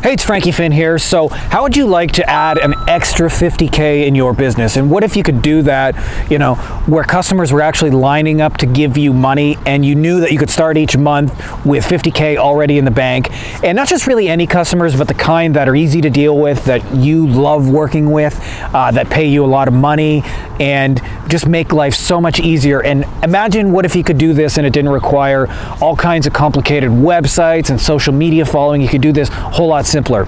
Hey, it's Frankie Finn here. So how would you like to add an extra 50K in your business? And what if you could do that, where customers were actually lining up to give you money and you knew that you could start each month with 50K already in the bank? And not just really any customers, but the kind that are easy to deal with, that you love working with, that pay you a lot of money and just make life so much easier. And imagine what if you could do this and it didn't require all kinds of complicated websites and social media following. You could do this a whole lot simpler.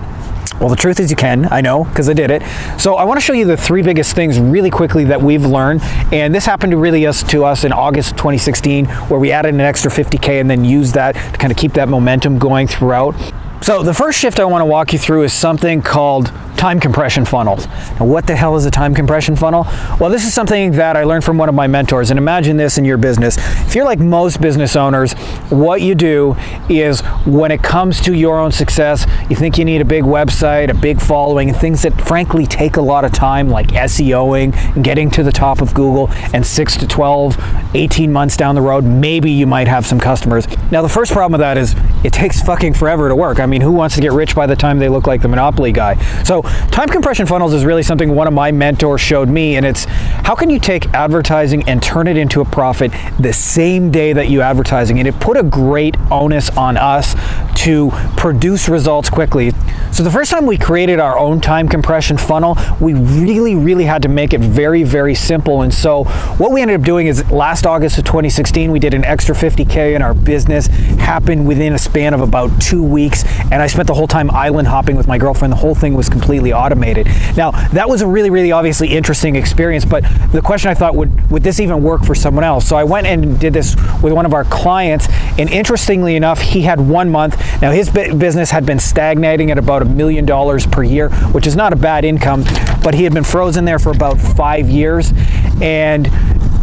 Well, the truth is you can, I know, because I did it. So I want to show you the three biggest things really quickly that we've learned. And this happened to us in August 2016, where we added an extra 50K and then used that to kind of keep that momentum going throughout. So the first shift I want to walk you through is something called time compression funnels. Now, what the hell is a time compression funnel? Well, this is something that I learned from one of my mentors, and imagine this in your business. If you're like most business owners, what you do is when it comes to your own success, you think you need a big website, a big following, and things that frankly take a lot of time, like SEOing and getting to the top of Google, and 6 to 12, 18 months down the road, maybe you might have some customers. Now, the first problem with that is it takes fucking forever to work. I mean, who wants to get rich by the time they look like the Monopoly guy? So time compression funnels is really something one of my mentors showed me, and it's how can you take advertising and turn it into a profit the same day that you advertising? And it put a great onus on us to produce results quickly. So the first time we created our own time compression funnel, we really had to make it very, very simple. And so what we ended up doing is last August of 2016, we did an extra 50K in our business, happened within a span of about 2 weeks. And I spent the whole time island hopping with my girlfriend. The whole thing was completely automated. Now, that was a really obviously interesting experience, but the question I thought, would this even work for someone else? So I went and did this with one of our clients, and interestingly enough, he had 1 month. Now, his business had been stagnating at about $1 million per year, which is not a bad income, but he had been frozen there for about 5 years and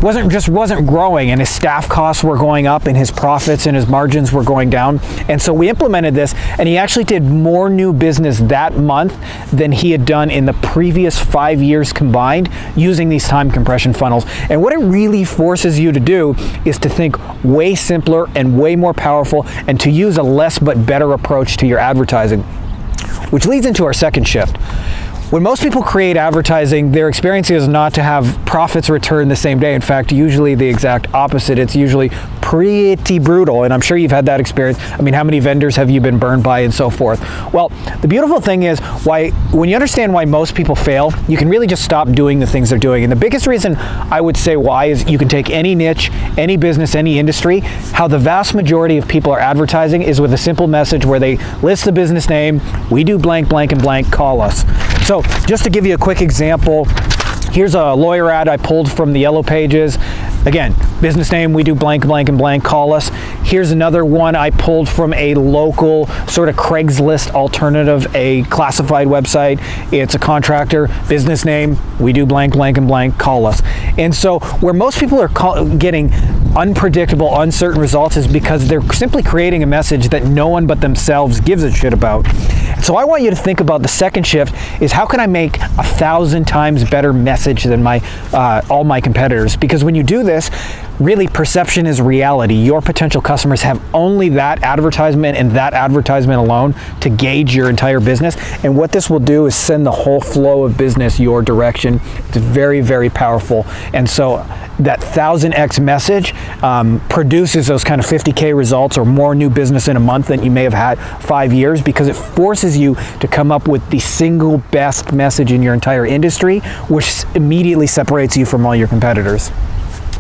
wasn't growing, and his staff costs were going up and his profits and his margins were going down. And so we implemented this, and he actually did more new business that month than he had done in the previous 5 years combined using these time compression funnels. And what it really forces you to do is to think way simpler and way more powerful, and to use a less but better approach to your advertising, which leads into our second shift. When most people create advertising, their experience is not to have profits return the same day. In fact, usually the exact opposite. It's usually pretty brutal, and I'm sure you've had that experience. I mean, how many vendors have you been burned by and so forth? Well, the beautiful thing is, when you understand why most people fail, you can really just stop doing the things they're doing. And the biggest reason I would say why is you can take any niche, any business, any industry. How the vast majority of people are advertising is with a simple message where they list the business name, we do blank, blank, and blank, call us. So just to give you a quick example, here's a lawyer ad I pulled from the Yellow Pages. Again, business name, we do blank, blank, and blank, call us. Here's another one I pulled from a local sort of Craigslist alternative, a classified website. It's a contractor, business name, we do blank, blank, and blank, call us. And so where most people are getting unpredictable, uncertain results is because they're simply creating a message that no one but themselves gives a shit about. So I want you to think about the second shift is how can I make 1,000 times better message than all my competitors? Because when you do this, really perception is reality. Your potential customers have only that advertisement and that advertisement alone to gauge your entire business. And what this will do is send the whole flow of business your direction. It's very, very powerful. And so that 1000x message produces those kind of 50K results or more new business in a month than you may have had 5 years, because it forces you to come up with the single best message in your entire industry, which immediately separates you from all your competitors.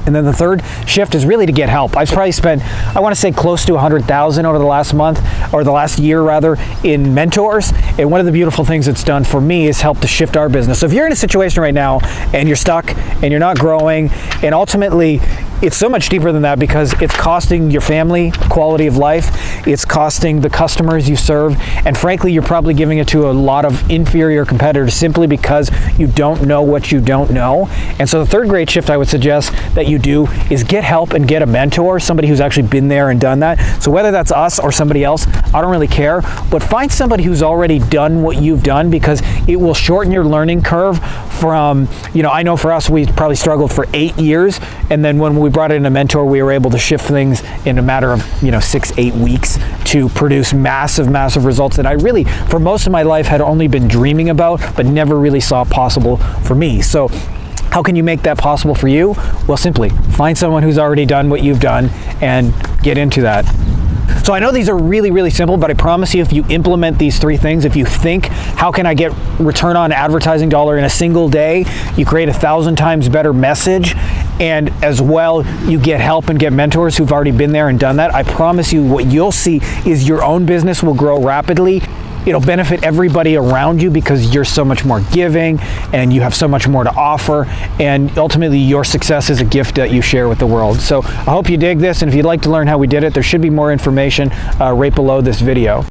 And then the third shift is really to get help. I've probably spent, I want to say, close to 100,000 over the last month, or the last year rather, in mentors. And one of the beautiful things it's done for me is help to shift our business. So if you're in a situation right now and you're stuck and you're not growing, and ultimately it's so much deeper than that, because it's costing your family quality of life, it's costing the customers you serve, and frankly, you're probably giving it to a lot of inferior competitors simply because you don't know what you don't know. And so the third great shift I would suggest that you do is get help and get a mentor, somebody who's actually been there and done that. So whether that's us or somebody else, I don't really care, but find somebody who's already done what you've done, because it will shorten your learning curve from, I know for us, we probably struggled for 8 years, and then when we brought in a mentor, we were able to shift things in a matter of 6-8 weeks to produce massive results that I really, for most of my life, had only been dreaming about, but never really saw possible for me. So how can you make that possible for you? Well, simply find someone who's already done what you've done and get into that. So I know these are really simple, but I promise you, if you implement these 3 things, if you think, how can I get return on advertising dollar in a single day, you create 1,000 times better message, and as well, you get help and get mentors who've already been there and done that. I promise you, what you'll see is your own business will grow rapidly. It'll benefit everybody around you because you're so much more giving and you have so much more to offer, and ultimately your success is a gift that you share with the world. So I hope you dig this, and if you'd like to learn how we did it, there should be more information right below this video.